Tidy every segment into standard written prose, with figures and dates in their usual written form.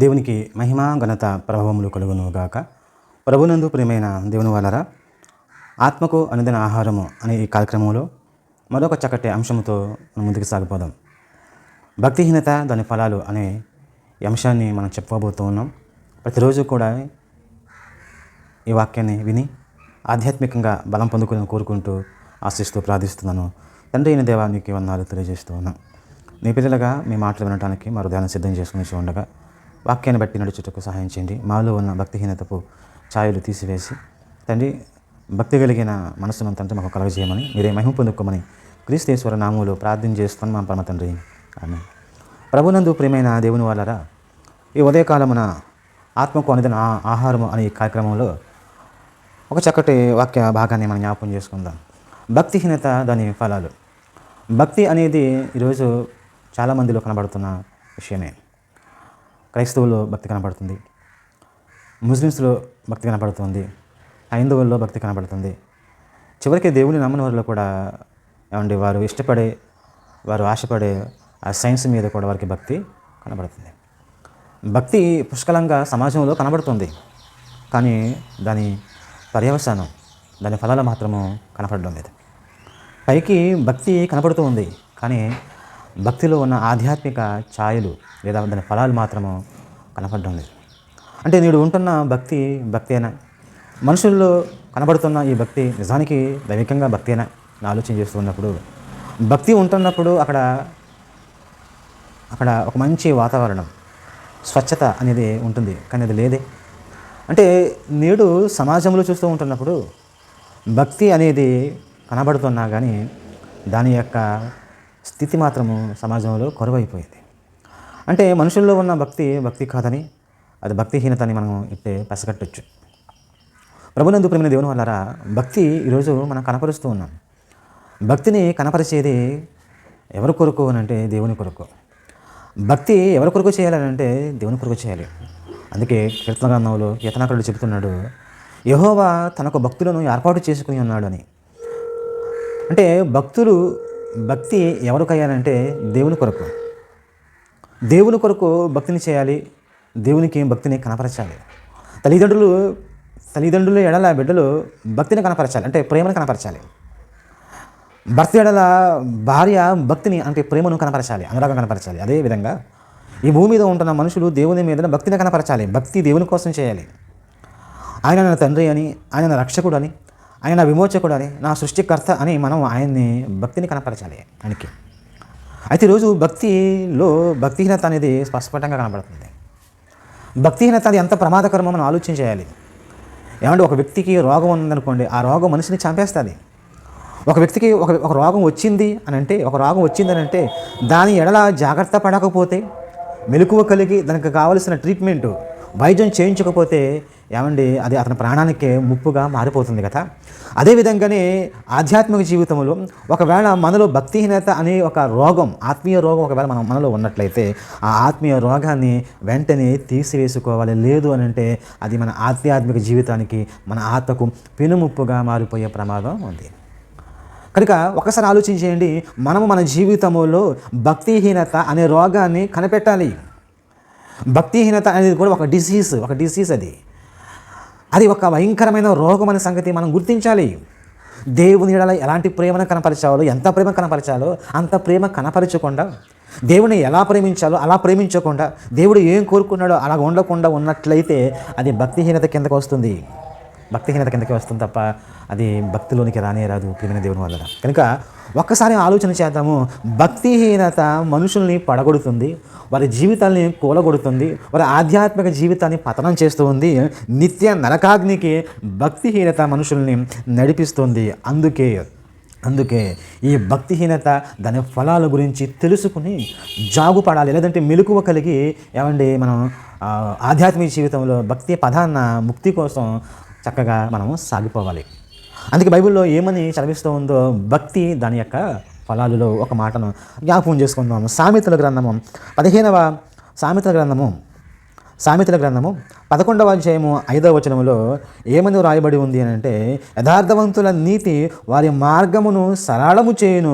దేవునికి మహిమ ఘనత ప్రభావములు కలుగును గాక. ప్రభునందు ప్రియమైన దేవుని వాళ్ళరా, ఆత్మకు అనుదిన ఆహారము అనే ఈ కార్యక్రమంలో మరొక చక్కటి అంశంతో ముందుకు సాగిపోదాం. భక్తిహీనత దాని ఫలాలు అనే ఈ అంశాన్ని మనం చెప్పుకోబోతూ ఉన్నాం. ప్రతిరోజు కూడా ఈ వాక్యాన్ని విని ఆధ్యాత్మికంగా బలం పొందుకుని కోరుకుంటూ ఆశిస్తూ ప్రార్థిస్తున్నాను. తండ్రి అయిన దేవానికి వందనాలు తెలియజేస్తూ ఉన్నాం. నీ పిల్లలుగా మీ మాటలు వినడానికి మా హృదయాన్ని సిద్ధం చేసుకుని ఉండగా వాక్యాన్ని బట్టి నడుచుటకు సహాయం చేయండి. మాలో ఉన్న భక్తిహీనతకు ఛాయలు తీసివేసి తండ్రి భక్తి కలిగిన మనసును తండ్రి మాకు కలగజేయమని, మీరే మహిమ పొందుకోమని క్రీస్తేశ్వర నామములో ప్రార్థన చేస్తాను మా పరమ తండ్రి. ఆమేన్. ప్రభునందు ప్రియమైన దేవుని వాళ్ళరా, ఈ ఉదయకాలమున ఆత్మకు అనుదిన ఆహారము అనే ఈ కార్యక్రమంలో ఒక చక్కటి వాక్య భాగాన్ని మనం జ్ఞాపకం చేసుకుందాం. భక్తిహీనత దాని ఫలాలు. భక్తి అనేది ఈరోజు చాలామందిలో కనబడుతున్న విషయమే. క్రైస్తవుల్లో భక్తి కనబడుతుంది, ముస్లిమ్స్లో భక్తి కనబడుతుంది, హైందవుల్లో భక్తి కనబడుతుంది. చివరికి దేవుని నమ్మని వారిలో కూడా వారు ఇష్టపడే, వారు ఆశపడే ఆ సైన్స్ మీద కూడా వారికి భక్తి కనబడుతుంది. భక్తి పుష్కలంగా సమాజంలో కనబడుతుంది, కానీ దాని పర్యవసానం, దాని ఫలాలు మాత్రము కనపడడం లేదు. పైకి భక్తి కనపడుతూ ఉంది, కానీ భక్తిలో ఉన్న ఆధ్యాత్మిక ఛాయలు లేదా దాని ఫలాలు మాత్రము కనపడడం లేదు. అంటే నేడు ఉంటున్న భక్తేనా? మనుషుల్లో కనబడుతున్న ఈ భక్తి నిజానికి దైవికంగా భక్తేనా అని ఆలోచన చేస్తున్నప్పుడు, భక్తి ఉంటున్నప్పుడు అక్కడ ఒక మంచి వాతావరణం, స్వచ్ఛత అనేది ఉంటుంది, కానీ అది లేదే. అంటే నేడు సమాజంలో చూస్తూ ఉంటున్నప్పుడు భక్తి అనేది కనబడుతున్నా కానీ దాని యొక్క స్థితి మాత్రము సమాజంలో కరువైపోయింది. అంటే మనుషుల్లో ఉన్న భక్తి కాదని, అది భక్తిహీనత అని మనం ఇట్టే పసగట్టచ్చు. ప్రభునందు ప్రియమైన దేవుని వాళ్ళారా, భక్తి ఈరోజు మనం కనపరుస్తూ ఉన్నాం. భక్తిని కనపరిచేది ఎవరి కొరకు అని అంటే దేవుని కొరకు. భక్తి ఎవరి కొరకు చేయాలంటే దేవుని కొరకు చేయాలి. అందుకే కీర్తన గ్రంథంలో కీర్తనకారుడు చెబుతున్నాడు, యెహోవా తనకు భక్తులను ఏర్పాటు చేసుకుని ఉన్నాడు అని. అంటే భక్తి ఎవరికయ్యాలంటే దేవుని కొరకు. దేవుని కొరకు భక్తిని చేయాలి, దేవునికి భక్తిని కనపరచాలి. తల్లిదండ్రులు ఎడల బిడ్డలు భక్తిని కనపరచాలి, అంటే ప్రేమను కనపరచాలి. భర్త ఎడల భార్య భక్తిని అంటే ప్రేమను కనపరచాలి, అనురాగం కనపరచాలి. అదేవిధంగా ఈ భూమి మీద ఉంటున్న మనుషులు దేవుని మీద భక్తిని కనపరచాలి. భక్తి దేవుని కోసం చేయాలి. ఆయన నా తండ్రి అని, ఆయన నా రక్షకుడు అని, ఆయన నా విమోచకుడు అని, నా సృష్టికర్త అని మనం ఆయన్ని భక్తిని కనపరచాలి ఆయనకి. అయితే ఈరోజు భక్తిలో భక్తిహీనత అనేది స్పష్టంగా కనబడుతుంది. భక్తిహీనత అది ఎంత ప్రమాదకరమో మనం ఆలోచన చేయాలి. ఏమంటే ఒక వ్యక్తికి రోగం ఉందనుకోండి, ఆ రోగం మనిషిని చంపేస్తుంది. ఒక వ్యక్తికి ఒక రోగం వచ్చింది అని అంటే దాని ఎడల జాగ్రత్త పడకపోతే, మెలకువ కలిగి దానికి కావలసిన ట్రీట్మెంటు వైద్యం చేయించకపోతే అది అతని ప్రాణానికే ముప్పుగా మారిపోతుంది కదా. అదేవిధంగానే ఆధ్యాత్మిక జీవితంలో ఒకవేళ మనలో భక్తిహీనత అనే ఒక రోగం, ఆత్మీయ రోగం ఒకవేళ మనలో ఉన్నట్లయితే ఆ ఆత్మీయ రోగాన్ని వెంటనే తీసివేసుకోవాలి. లేదు అని అంటే అది మన ఆధ్యాత్మిక జీవితానికి, మన ఆత్మకు పెనుముప్పుగా మారిపోయే ప్రమాదం ఉంది. కనుక ఒకసారి ఆలోచన చేయండి, మనము మన జీవితంలో భక్తిహీనత అనే రోగాన్ని కనిపెట్టాలి. భక్తిహీనత అనేది కూడా ఒక డిసీజ్ అది ఒక భయంకరమైన రోగం అనే సంగతి మనం గుర్తించాలి. దేవుని ఎడల ఎలాంటి ప్రేమను కనపరచాలో, ఎంత ప్రేమ కనపరచాలో అంత ప్రేమ కనపరచకుండా, దేవుని ఎలా ప్రేమించాలో అలా ప్రేమించకుండా, దేవుడు ఏం కోరుకున్నాడో అలా ఉండకుండా ఉన్నట్లయితే అది భక్తిహీనత కిందకి వస్తుంది. తప్ప అది భక్తిలోనికి రాదు ప్రియమైన దేవుని వల్ల. కనుక ఒక్కసారి ఆలోచన చేద్దాము. భక్తిహీనత మనుషుల్ని పడగొడుతుంది, వారి జీవితాన్ని కూలగొడుతుంది, వారి ఆధ్యాత్మిక జీవితాన్ని పతనం చేస్తూ ఉంది. నిత్య నరకాగ్నికి భక్తిహీనత మనుషుల్ని నడిపిస్తుంది. అందుకే ఈ భక్తిహీనత దాని ఫలాల గురించి తెలుసుకుని జాగుపడాలి. లేదంటే మెలకువ కలిగి మనం ఆధ్యాత్మిక జీవితంలో భక్తి ప్రధాన ముక్తి కోసం చక్కగా మనము సాగిపోవాలి. అందుకే బైబిల్లో ఏమని చదివిస్తూ ఉందో భక్తి దాని యొక్క ఫలాలలో ఒక మాటను జ్ఞాపకం చేసుకుందాం. సామెతల గ్రంథము 15వ సామెతల గ్రంథము 11వ అధ్యాయము 5వ వచనములో ఏమని రాయబడి ఉంది అని అంటే, యథార్థవంతుల నీతి వారి మార్గమును సరళము చేయును,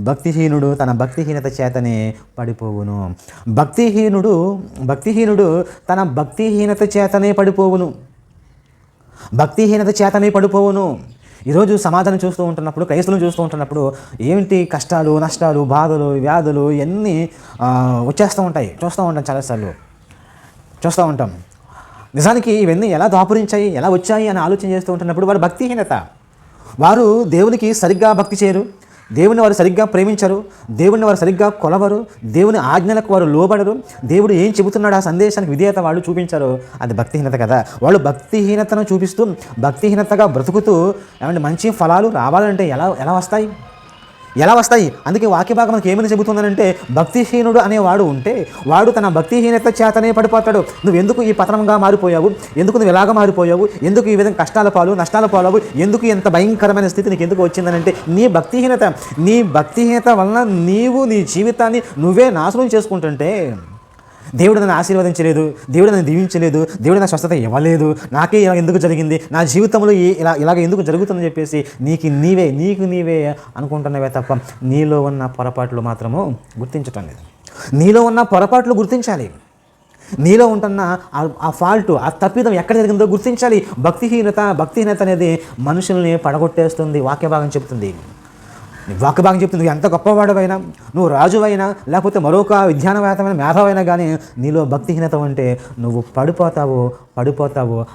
భక్తిహీనుడు తన భక్తిహీనత చేతనే పడిపోవును. భక్తిహీనుడు తన భక్తిహీనత చేతనే పడిపోవును. భక్తిహీనత చేతనే పడిపోవును. ఈరోజు సమాజాన్ని చూస్తూ ఉంటున్నప్పుడు, క్రైస్తవులను చూస్తూ ఉంటున్నప్పుడు ఏంటి కష్టాలు, నష్టాలు, బాధలు, వ్యాధులు ఇవన్నీ వచ్చేస్తూ ఉంటాయి. చూస్తూ ఉంటాం, చాలాసార్లు చూస్తూ ఉంటాం. నిజానికి ఇవన్నీ ఎలా దాపురించాయి, ఎలా వచ్చాయి అని ఆలోచన చేస్తూ ఉంటున్నప్పుడు వారి భక్తిహీనత. వారు దేవునికి సరిగ్గా భక్తి చేయరు, దేవుని వారు సరిగ్గా ప్రేమించరు, దేవుని వారు సరిగ్గా కొలవరు, దేవుని ఆజ్ఞలకు వారు లోబడరు, దేవుడు ఏం చెబుతున్నాడు ఆ సందేశానికి విధేయత వాళ్ళు చూపించరు. అది భక్తిహీనత కదా. వాళ్ళు భక్తిహీనతను చూపిస్తూ భక్తిహీనతగా బ్రతుకుతూ ఏమంటే మంచి ఫలాలు రావాలంటే ఎలా వస్తాయి? అందుకే వాక్య భాగం మనకి ఏమని చెబుతుందనంటే, భక్తిహీనుడు అనేవాడు ఉంటే వాడు తన భక్తిహీనత చేతనే పడిపోతాడు. నువ్వు ఎందుకు ఈ పతనంగా మారిపోయావు, ఎందుకు నువ్వు ఎలాగ మారిపోయావు, ఎందుకు ఈ విధంగా నష్టాల పాలు, ఎందుకు ఎంత భయంకరమైన స్థితి నీకు ఎందుకు వచ్చిందనంటే నీ భక్తిహీనత వలన నీవు నీ జీవితాన్ని నువ్వే నాశనం చేసుకుంటుంటే, దేవుడు నన్ను ఆశీర్వదించలేదు, దేవుడు నన్ను దీవించలేదు, దేవుడు నా స్వస్థత ఇవ్వలేదు, నాకే ఇలా ఎందుకు జరిగింది, నా జీవితంలో ఇలాగ ఎందుకు జరుగుతుందని చెప్పేసి నీకు నీవే అనుకుంటున్నవే తప్ప నీలో ఉన్న పొరపాట్లు మాత్రము గుర్తించటం లేదు. నీలో ఉన్న పొరపాట్లు గుర్తించాలి. నీలో ఉంటున్న ఆ ఫాల్ట్, ఆ తప్పిదం ఎక్కడ జరిగిందో గుర్తించాలి. భక్తిహీనత అనేది మనుషుల్ని పడగొట్టేస్తుంది. వాక్యభాగం చెప్తుంది. నువ్వు ఎంత గొప్పవాడవైనా, నువ్వు రాజువైనా, లేకపోతే మరొక విజ్ఞానవేత్తమైన మేధావైనా కానీ నీలో భక్తిహీనత ఉంటే నువ్వు పడిపోతావు,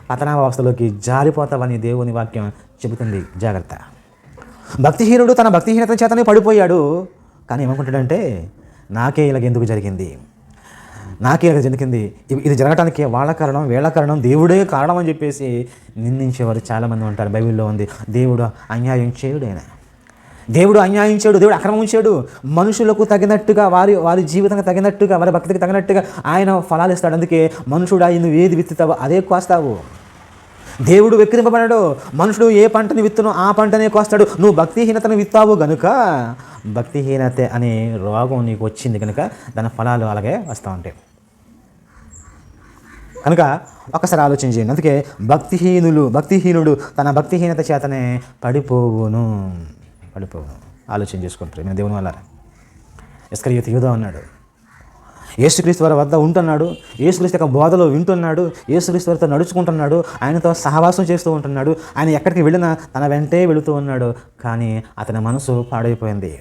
పతనావస్థలోకి జారిపోతావని దేవుని వాక్యం చెబుతుంది. జాగ్రత్త. భక్తిహీనుడు తన భక్తిహీనత చేతనే పడిపోయాడు. కానీ ఏమనుకుంటాడంటే, నాకే ఇలాగ ఎందుకు జరిగింది, ఇది జరగటానికి వాళ్ళ కారణం, వీళ్ళ కారణం, దేవుడే కారణం అని చెప్పేసి నిందించేవారు చాలామంది ఉంటారు. బైబిల్లో ఉంది, దేవుడు అన్యాయం చేయుడైనా, దేవుడు అన్యాయం చేయడు, దేవుడు అక్రమం చేయడు. మనుషులకు తగినట్టుగా, వారి జీవితానికి తగినట్టుగా, వారి భక్తికి తగినట్టుగా ఆయన ఫలాలు ఇస్తాడు. అందుకే మనుషుడు నువ్వు ఏది విత్తుతావో అదే కోస్తావు. దేవుడు వెక్కిరింపబడడు. మనుషుడు ఏ పంటని విత్తునో ఆ పంటనే కోస్తాడు. నువ్వు భక్తిహీనతను విత్తావు గనుక, భక్తిహీనత అనే రోగం నీకు వచ్చింది కనుక దాని ఫలాలు అలాగే వస్తూ ఉంటాయి. కనుక ఒకసారి ఆలోచన చేయండి. అందుకే భక్తిహీనుడు తన భక్తిహీనత చేతనే పడిపోవును. ఆలోచన చేసుకుంటారు మన దేవుని వల్ల. ఇస్కరియోతు యూదా ఉన్నాడు, యేసుక్రీస్తు వారి వద్ద ఉంటున్నాడు, యేసుక్రీస్తు యొక్క బోధలో వింటున్నాడు, యేసుక్రీస్తు వారితో నడుచుకుంటున్నాడు, ఆయనతో సహవాసం చేస్తూ ఉంటున్నాడు. ఆయన ఎక్కడికి వెళ్ళినా తన వెంటే వెళుతూ ఉన్నాడు. కానీ అతని మనసు పాడైపోయింది.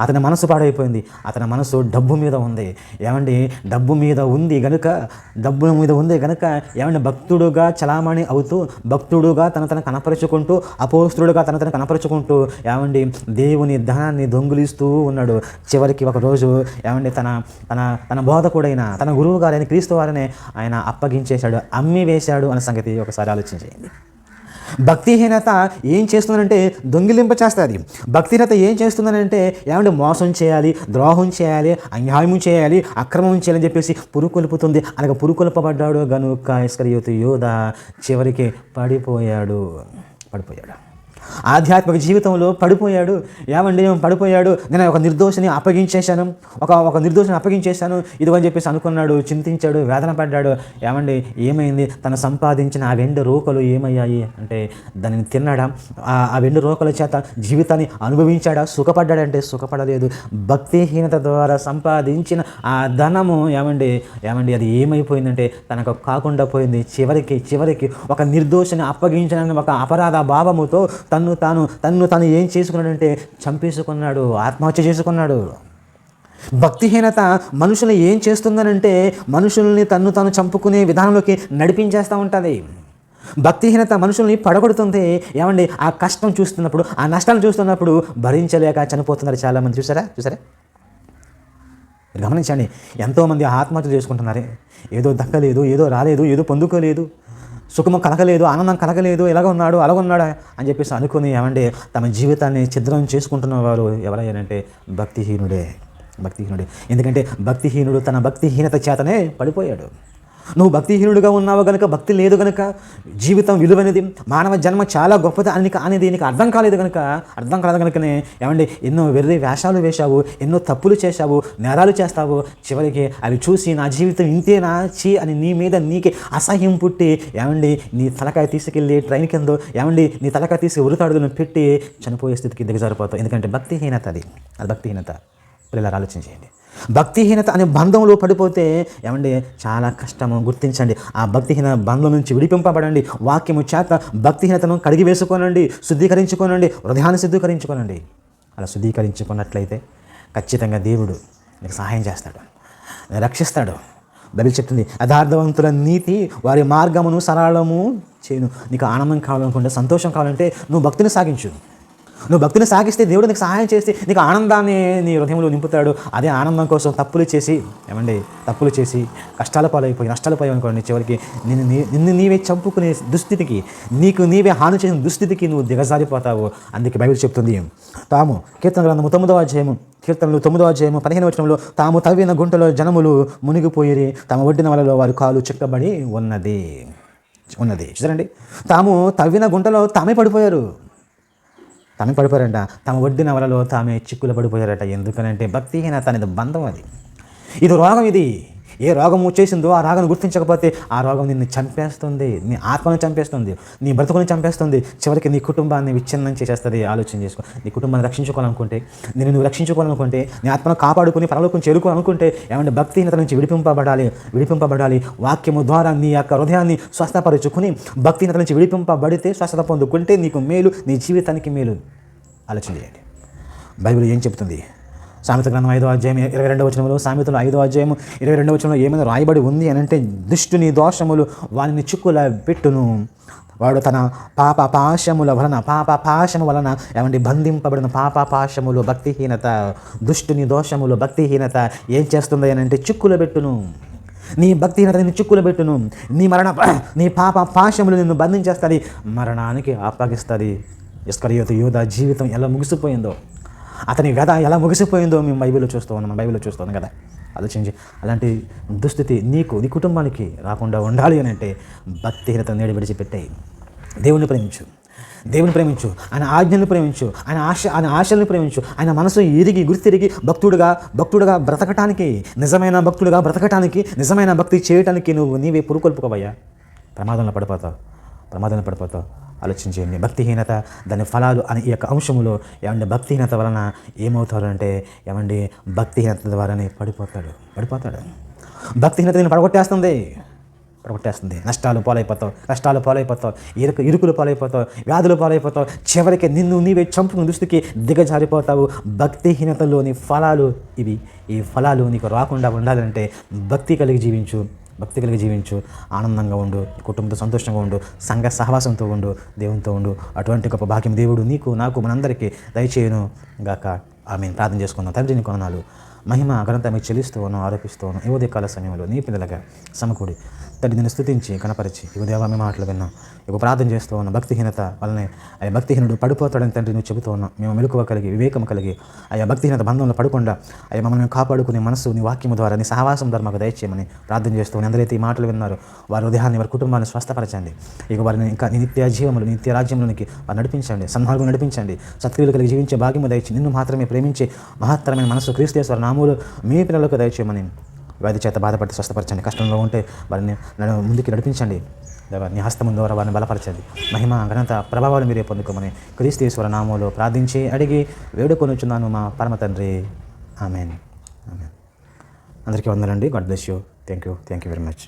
అతని మనసు డబ్బు మీద ఉంది. డబ్బు మీద ఉంది గనుక భక్తుడుగా చలామణి అవుతూ, భక్తుడుగా తన కనపరుచుకుంటూ, అపోస్తుడుగా తన కనపరుచుకుంటూ దేవుని ధనాన్ని దొంగిలిస్తూ ఉన్నాడు. చివరికి ఒకరోజు తన బోధకుడైన, తన గురువు గారైన క్రీస్తు వారిని ఆయన అప్పగించేశాడు, అమ్మి వేశాడు అనే సంగతి ఒకసారి ఆలోచించేయండి. భక్తిహీనత ఏం చేస్తుందంటే దొంగిలింప చేస్తుంది. భక్తిహీనత ఏం చేస్తుందనంటే మోసం చేయాలి, ద్రోహం చేయాలి, అన్యాయం చేయాలి, అక్రమం చేయాలని చెప్పేసి పురుకొల్పుతుంది. అలాగే పురుకొల్పబడ్డాడు గనుక ఇస్కరియోతు యూదా చివరికి పడిపోయాడు. ఆధ్యాత్మిక జీవితంలో పడిపోయాడు. నేను ఒక నిర్దోషిని అప్పగించేశాను ఇదిగని చెప్పేసి అనుకున్నాడు, చింతించాడు, వేదన పడ్డాడు. ఏమైంది? తను సంపాదించిన ఆ వెండి రోకలు ఏమయ్యాయి అంటే దానిని తిన్నాడా? ఆ వెండి రోకల చేత జీవితాన్ని అనుభవించాడా? సుఖపడ్డాడంటే సుఖపడలేదు. భక్తిహీనత ద్వారా సంపాదించిన ఆ ధనము అది ఏమైపోయిందంటే తనకు కాకుండా పోయింది. చివరికి ఒక నిర్దోషిని అప్పగించిన ఒక అపరాధ భావముతో తన్ను తాను ఏం చేసుకున్నాడంటే చంపేసుకున్నాడు, ఆత్మహత్య చేసుకున్నాడు. భక్తిహీనత మనుషులు ఏం చేస్తుందనంటే మనుషుల్ని తాను చంపుకునే విధానంలోకి నడిపించేస్తూ ఉంటుంది. భక్తిహీనత మనుషుల్ని పడగొడుతుంది. ఆ కష్టం చూస్తున్నప్పుడు, ఆ నష్టాన్ని చూస్తున్నప్పుడు భరించలేక చనిపోతున్నారు చాలామంది. చూసారా? గమనించండి, ఎంతోమంది ఆత్మహత్యలు చేసుకుంటున్నారే. ఏదో దక్కలేదు, ఏదో రాలేదు, ఏదో పొందుకోలేదు, సుఖము కలగలేదు, ఆనందం కలగలేదు, అలాగ ఉన్నాడు అని చెప్పేసి అనుకుని తమ జీవితాన్ని ఛిద్రం చేసుకుంటున్న వారు ఎవరయ్యారంటే భక్తిహీనుడే. ఎందుకంటే భక్తిహీనుడు తన భక్తిహీనత చేతనే పడిపోయాడు. నువ్వు భక్తిహీనుడిగా ఉన్నావు కనుక, భక్తి లేదు కనుక, జీవితం విలువైనది, మానవ జన్మ చాలా గొప్పది అనేది నీకు అర్థం కాలేదు కనుకనే ఏమండి ఎన్నో వెర్రి వేషాలు వేశావు, ఎన్నో తప్పులు చేశావు, నేరాలు చేస్తావు. చివరికి అవి చూసి నా జీవితం ఇంతేనా చీ అని నీ మీద నీకే అసహ్యం పుట్టి ఏమండి నీ తలకాయ తీసుకెళ్ళి ట్రైన్ కింద ఏమండి నీ తలకాయ తీసి ఉరితాడులను పెట్టి చనిపోయే స్థితికి దిగజారిపోతావు. ఎందుకంటే భక్తిహీనత అది భక్తిహీనత. పిల్లలు ఆలోచన చేయండి. భక్తిహీనత అనే బంధంలో పడిపోతే ఏమండి చాలా కష్టము. గుర్తించండి, ఆ భక్తిహీన బంధం నుంచి విడిపింపబడండి. వాక్యము చేత భక్తిహీనతను కడిగి వేసుకోనండి, శుద్ధీకరించుకోనండి, హృదయాన్ని శుద్ధీకరించుకోనండి. అలా శుద్ధీకరించుకున్నట్లయితే ఖచ్చితంగా దేవుడు నీకు సహాయం చేస్తాడు, రక్షిస్తాడు. బైబిల్ చెప్తుంది, యథార్థవంతుల నీతి వారి మార్గమును సరళము చేయను. నీకు ఆనందం కావాలనుకుంటే, సంతోషం కావాలంటే నువ్వు భక్తిని సాగించు. నువ్వు భక్తిని సాగిస్తే దేవుడు నీకు సహాయం చేసి నీకు ఆనందాన్ని నీ హృదయంలో నింపుతాడు. అదే ఆనందం కోసం తప్పులు చేసి కష్టాల పాలైపోయి నష్టాల పాలైపోయి అనుకోండి, చివరికి నిన్ను నీవే చంపుకునే దుస్థితికి, నీకు నీవే హాని చేసిన దుస్థితికి నువ్వు దిగజారిపోతావు. అందుకే బైబిల్ చెప్తుంది, తాము కీర్తన గ్రంథము 9వ అధ్యాయము 15వ వచనంలో, తాము తవ్విన గుంటలో జనములు మునిగిపోయిరి, తాము ఒడ్డిన వలలో వారి కాలు చిక్కబడి ఉన్నది. చూడండి, తాము తవ్విన గుంటలో తామే పడిపోయారంట, తమ ఒడ్డిన వలలో తామే చిక్కులు పడిపోయారట. ఎందుకనంటే భక్తిహీనత అనేది బంధం. ఇది రోగం. ఏ రోగం వచ్చేసిందో ఆ రోగాన్ని గుర్తించకపోతే ఆ రోగం నిన్ను చంపేస్తుంది, నీ ఆత్మను చంపేస్తుంది, నీ బ్రతుకుని చంపేస్తుంది, చివరికి నీ కుటుంబాన్ని విచ్ఛిన్నం చేసేస్తుంది. ఆలోచన చేసుకో. నీ కుటుంబాన్ని రక్షించుకోవాలనుకుంటే, నువ్వు రక్షించుకోవాలనుకుంటే, నీ ఆత్మను కాపాడుకుని పరలోకం చేరుకోవాలనుకుంటే ఏమంటే భక్తిహీనత నుంచి విడిపింపబడాలి. వాక్యము ద్వారా నీ యొక్క హృదయాన్ని స్వస్థపరుచుకుని భక్తిహీనత నుంచి విడిపింపబడితే, స్వస్థత పొందుకుంటే నీకు మేలు, నీ జీవితానికి మేలు. ఆలోచన చేయండి. బైబిల్ ఏం చెప్తుంది? సామెత గ్రంథం 5వ అధ్యాయం 22వ వచనంలో, సామెతలు 5వ అధ్యాయం 22వ వచనంలో ఏమైనా రాయబడి ఉంది అని అంటే, దుష్టుని దోషములు వానిని చిక్కుల పెట్టును, వాడు తన పాపపాశము వలన ఏమంటే బంధింపబడిన పాపపాశములు భక్తిహీనత, దుష్టుని దోషములు భక్తిహీనత ఏం చేస్తుంది అని అంటే చిక్కులు పెట్టును. నీ భక్తిహీనత నిన్ను చిక్కులు పెట్టును, నీ పాపపాశములు నిన్ను బంధించేస్తుంది, మరణానికి అప్పగిస్తుంది. ఇస్కరియోతు యూదా జీవితం ఎలా ముగిసిపోయిందో, అతని వ్యధ ఎలా ముగిసిపోయిందో మేము బైబిల్లో చూస్తున్నాం కదా. ఆలోచించి అలాంటి దుస్థితి నీకు, నీ కుటుంబానికి రాకుండా ఉండాలి అని అంటే భక్తిహీనత నేడు విడిచిపెట్టాయి. దేవుని ప్రేమించు, ఆయన ఆజ్ఞలను ప్రేమించు, ఆయన ఆశలను ప్రేమించు, ఆయన మనసు గుర్తిరిగి భక్తుడుగా బ్రతకటానికి, నిజమైన భక్తుడుగా బ్రతకటానికి, నిజమైన భక్తి చేయటానికి నీవే పురుకొల్పుకోవయ్యా. ప్రమాదంలో పడిపోతావు. ఆలోచించేయండి. భక్తిహీనత దాని ఫలాలు అనే ఈ యొక్క అంశములో ఏమంటే భక్తిహీనత వలన ఏమవుతాడంటే భక్తిహీనత ద్వారానే పడిపోతాడు. భక్తిహీనత నేను పడగొట్టేస్తుంది. నష్టాలు పాలైపోతావు, ఇరుకులు పాలైపోతావు, వ్యాధులు పాలైపోతావు, చివరికి నిన్ను నీవే చంపుకుని దృష్టికి దిగజారిపోతావు. భక్తిహీనతలోని ఫలాలు ఇవి. ఈ ఫలాలు నీకు రాకుండా ఉండాలంటే భక్తి కలిగి జీవించు, ఆనందంగా ఉండు, కుటుంబంతో సంతోషంగా ఉండు, సంఘ సహవాసంతో ఉండు, దేవునితో ఉండు. అటువంటి గొప్ప భాగ్యం దేవుడు నీకు, నాకు, మనందరికీ దయచేయును గాక. ఆమేన్. ప్రార్థన చేసుకుందాం. తండ్రి, నీ కొందనాలు, మహిమ ఘనత మీకు చెల్లిస్తూ ఉన్నాం, ఆరోపిస్తూ ఉన్నాం. ఈ ఉదయకాల సమయంలో నీ పిల్లలుగా సమకూడి తండ్రి నిన్ను స్తుతించి కనపరిచి ఈ ఉదయం మేము మాటలు విన్నాం. ఇక ప్రార్థన చేస్తూ ఉన్నాం. భక్తిహీనత వల్లనే అయ్యా భక్తిహీనుడు పడిపోతాడని తండ్రి నువ్వు చెబుతూ ఉన్నాం. మేము మెలకువ కలిగి, వివేకం కలిగి అయ్యా భక్తిహీనత బంధంలో పడకుండా అయ్యా మమ్మల్ని కాపాడుకునే మనసు నీ వాక్యము ద్వారా, నీ సహవాసం ద్వారా మాకు దయచేయమని ప్రార్థన చేస్తూ ఎందరైతే ఈ మాటలు విన్నారో వారి హృదయాన్ని, వారి కుటుంబాన్ని స్వస్థపరచండి. ఇక వారిని ఇంకా నిత్య జీవములు, నిత్య రాజ్యంలోనికి వారు నడిపించండి, సన్మార్గం నడిపించండి, సత్క్రియలు కలిగి జీవించే భాగ్యము దయచి నిన్ను మాత్రమే ప్రేమించే మహత్తరమైన మనసు క్రీస్తు నామములో మీ పిల్లలకు దయచేయమని, వ్యాధి చేత బాధపడి స్వస్థపరచండి, కష్టంలో ఉంటే వారిని ముందుకు నడిపించండి, నీ హస్తము ద్వారా వారిని బలపరచండి. మహిమ ఘనత ప్రభావాలు మీరే పొందుకోమని క్రీస్తు నామములో ప్రార్థించి అడిగి వేడుకొనుచున్నాను మా పరమ తండ్రి. ఆమేన్. అందరికీ వందనండి. God bless you. Thank you very much.